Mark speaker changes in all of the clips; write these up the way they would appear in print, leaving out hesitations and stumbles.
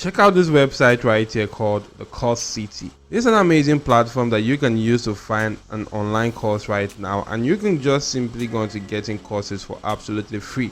Speaker 1: check out this website right here called the Course City. This is an amazing platform that you can use to find an online course right now, and you can just simply go into getting courses for absolutely free.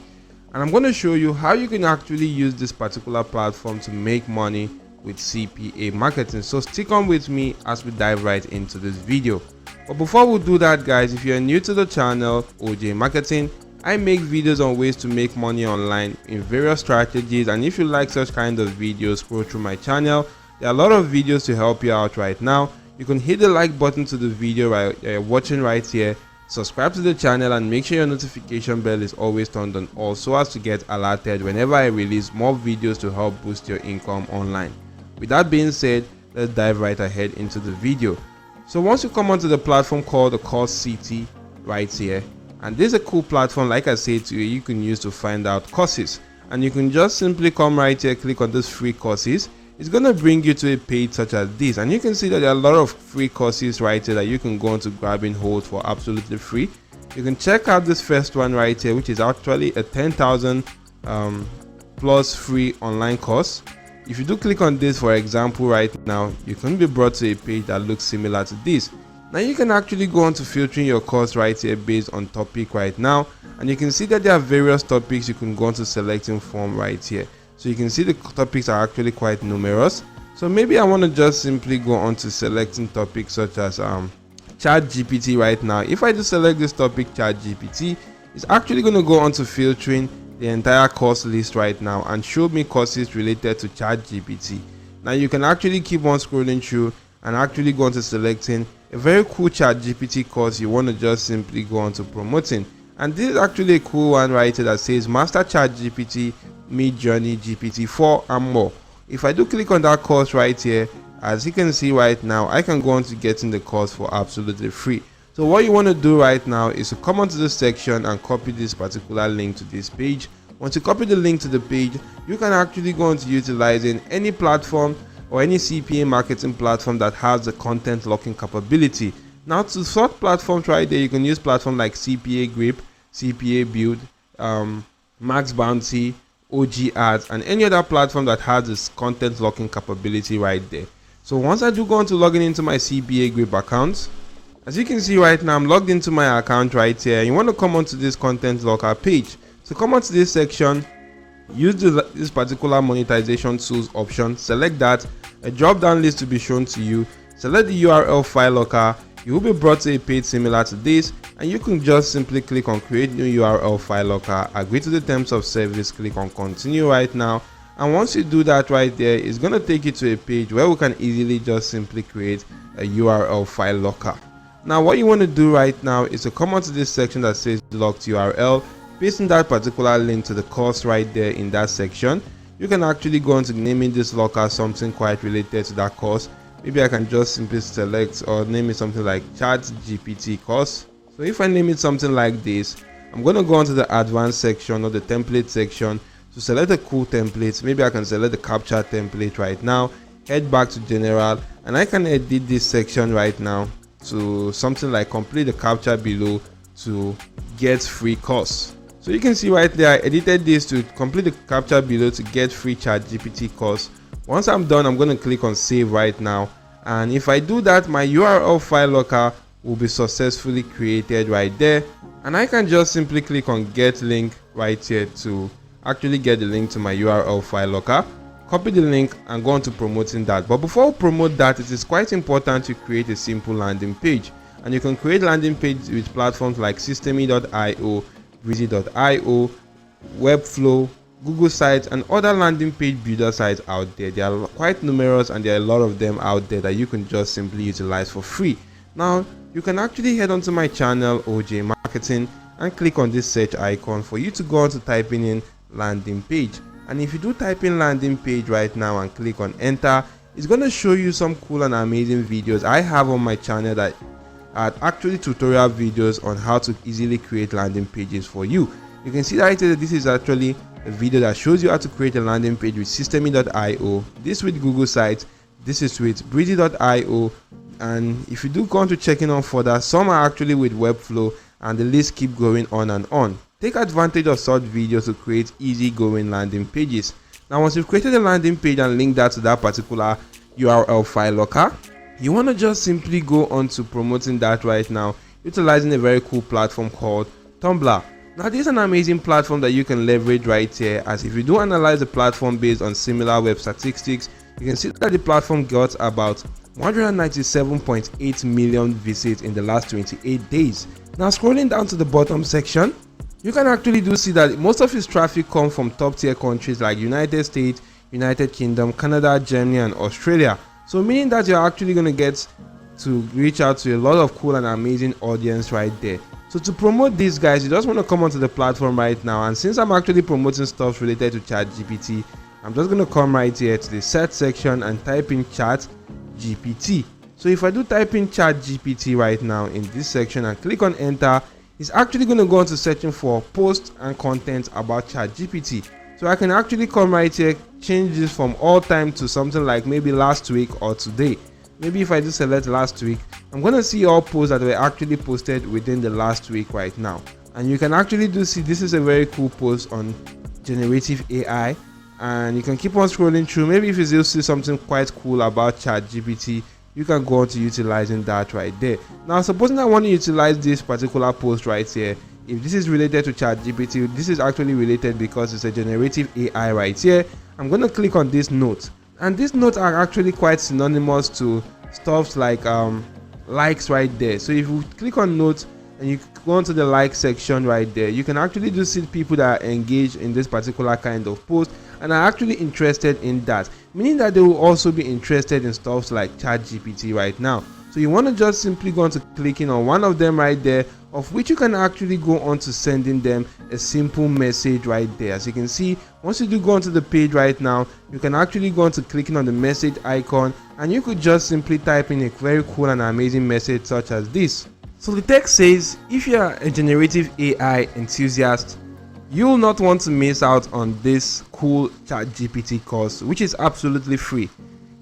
Speaker 1: And I'm going to show you how you can actually use this particular platform to make money with CPA marketing. So stick on with me as we dive right into this video. But before we do that, guys, if you're new to the channel OJ Marketing, I make videos on ways to make money online in various strategies, and if you like such kind of videos, scroll through my channel. There are a lot of videos to help you out right now. You can hit the like button to the video right watching right here, subscribe to the channel, and make sure your notification bell is always turned on also as to get alerted whenever I release more videos to help boost your income online. With that being said, let's dive right ahead into the video. So once you come onto the platform called the Course City right here, and this is a cool platform, like I said to you, you can use to find out courses. And you can just simply come right here, click on this free courses. It's going to bring you to a page such as this, and you can see that there are a lot of free courses right here that you can go on to grab and hold for absolutely free. You can check out this first one right here, which is actually a 10,000 plus free online course. If you do click on this, for example, right now, you can be brought to a page that looks similar to this. Now you can actually go on to filtering your course right here based on topic right now, and you can see that there are various topics you can go on to selecting from right here. So you can see the topics are actually quite numerous. So maybe I want to just simply go on to selecting topics such as ChatGPT right now. If I just select this topic ChatGPT, it's actually going to go on to filtering the entire course list right now and show me courses related to ChatGPT. Now you can actually keep on scrolling through and actually go on to selecting a very cool ChatGPT course you want to just simply go on to promoting. And this is actually a cool one right here that says Master ChatGPT Mid-Journey GPT-4 and more. If I do click on that course right here, as you can see right now, I can go on to getting the course for absolutely free. So what you want to do right now is to come onto this section and copy this particular link to this page. Once you copy the link to the page, you can actually go on to utilizing any platform or any CPA marketing platform that has the content locking capability. Now to sort platforms right there, you can use platforms like CPAGrip, CPA Build, Max Bounty, OG Ads, and any other platform that has this content locking capability right there. So once I do go on to logging into my CPAGrip account, as you can see right now, I'm logged into my account right here. You want to come onto this content locker page. So come onto this section, use this particular monetization tools option, select that, a drop down list to be shown to you, select the URL file locker. You will be brought to a page similar to this, and you can just simply click on create new URL file locker, agree to the terms of service, click on continue right now, and once you do that right there, it's going to take you to a page where we can easily just simply create a URL file locker. Now what you want to do right now is to come onto this section that says locked URL, paste in that particular link to the course right there in that section. You can actually go on to naming this locker something quite related to that course. Maybe I can just simply select or name it something like ChatGPT course. So if I name it something like this, I'm going to go on to the advanced section or the template section to select a cool template. Maybe I can select the captcha template right now, head back to general, and I can edit this section right now to something like complete the captcha below to get free course. So you can see right there, I edited this to complete the captcha below to get free ChatGPT course. Once I'm done, I'm going to click on save right now, and if I do that, my URL file locker will be successfully created right there, and I can just simply click on get link right here to actually get the link to my URL file locker, copy the link and go on to promoting that. But before we promote that, it is quite important to create a simple landing page, and you can create landing page with platforms like Systeme.io, Breezy.io, Webflow, Google Sites, and other landing page builder sites out there. They are quite numerous, and there are a lot of them out there that you can just simply utilize for free. Now you can actually head onto my channel OJ Marketing and click on this search icon for you to go on to typing in landing page. And if you do type in landing page right now and click on enter, it's going to show you some cool and amazing videos I have on my channel that are actually tutorial videos on how to easily create landing pages for you. You can see right here that this is actually a video that shows you how to create a landing page with Systeme.io, this with Google Sites, this is with Breezy.io, and if you do go on to checking on further, some are actually with Webflow, and the list keep going on and on. Take advantage of such videos to create easy going landing pages. Now once you've created a landing page and linked that to that particular URL file locker, you want to just simply go on to promoting that right now, utilizing a very cool platform called Tumblr. Now this is an amazing platform that you can leverage right here, as if you do analyze the platform based on similar web statistics, you can see that the platform got about 197.8 million visits in the last 28 days. Now scrolling down to the bottom section, you can actually do see that most of its traffic comes from top tier countries like United States, United Kingdom, Canada, Germany and Australia. So meaning that you're actually going to get to reach out to a lot of cool and amazing audience right there. So to promote these guys, you just want to come onto the platform right now, and since I'm actually promoting stuff related to ChatGPT, I'm just going to come right here to the search section and type in ChatGPT. So if I do type in ChatGPT right now in this section and click on enter, it's actually going to go into searching for posts and content about ChatGPT. So I can actually come right here, change this from all time to something like maybe last week or today. Maybe if I do select last week, I'm going to see all posts that were actually posted within the last week right now. And you can actually do see this is a very cool post on generative AI, and you can keep on scrolling through. Maybe if you still see something quite cool about ChatGPT, you can go on to utilizing that right there. Now supposing I want to utilize this particular post right here, if this is related to ChatGPT, this is actually related because it's a generative AI right here. I'm going to click on this note, and these notes are actually quite synonymous to stuff like likes right there. So if you click on notes and you go onto the like section right there, you can actually do see people that are engaged in this particular kind of post and are actually interested in that, meaning that they will also be interested in stuff like ChatGPT right now. So you want to just simply go on to clicking on one of them right there, of which you can actually go on to sending them a simple message right there. As you can see, once you do go onto the page right now, you can actually go on to clicking on the message icon, and you could just simply type in a very cool and amazing message such as this. So the text says, if you are a generative AI enthusiast, you will not want to miss out on this cool ChatGPT course, which is absolutely free.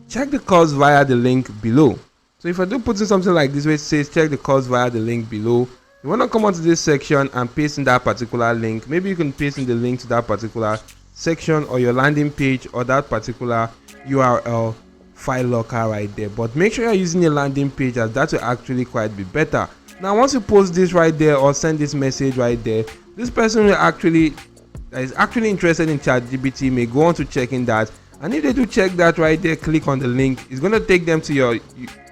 Speaker 1: Check the course via the link below. So if I do put in something like this where it says check the course via the link below, you want to come onto this section and paste in that particular link. Maybe you can paste in the link to that particular section or your landing page or that particular URL file locker right there. But make sure you're using a landing page, as that will actually quite be better. Now once you post this right there or send this message right there, this person that is actually interested in ChatGPT may go on to checking that, and if they do check that right there, click on the link, it's going to take them to your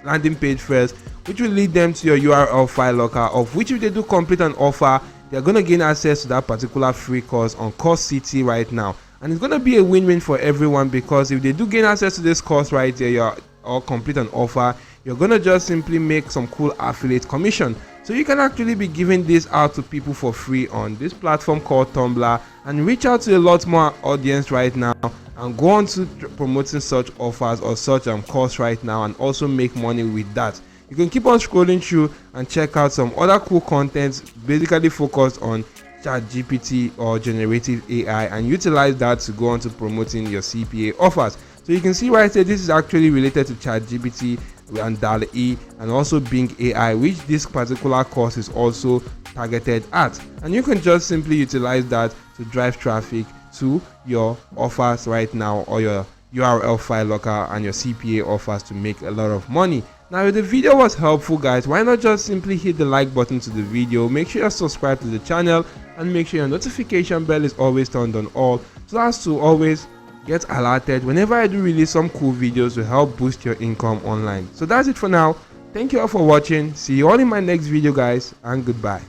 Speaker 1: landing page first, which will lead them to your URL file locker, of which if they do complete an offer, they're going to gain access to that particular free course on Course City right now. And it's going to be a win-win for everyone, because if they do gain access to this course right there or complete an offer, you're going to just simply make some cool affiliate commission. So you can actually be giving this out to people for free on this platform called Tumblr, and reach out to a lot more audience right now and go on to promoting such offers or such course right now, and also make money with that. You can keep on scrolling through and check out some other cool contents basically focused on ChatGPT or generative AI, and utilize that to go on to promoting your CPA offers. So you can see right here, this is actually related to ChatGPT and DALL-E and also Bing AI, which this particular course is also targeted at. And you can just simply utilize that to drive traffic to your offers right now, or your URL file locker and your CPA offers, to make a lot of money. Now if the video was helpful guys, why not just simply hit the like button to the video, make sure you subscribe to the channel, and make sure your notification bell is always turned on all, so as to always get alerted whenever I do release some cool videos to help boost your income online. So that's it for now. Thank you all for watching. See you all in my next video guys, and goodbye.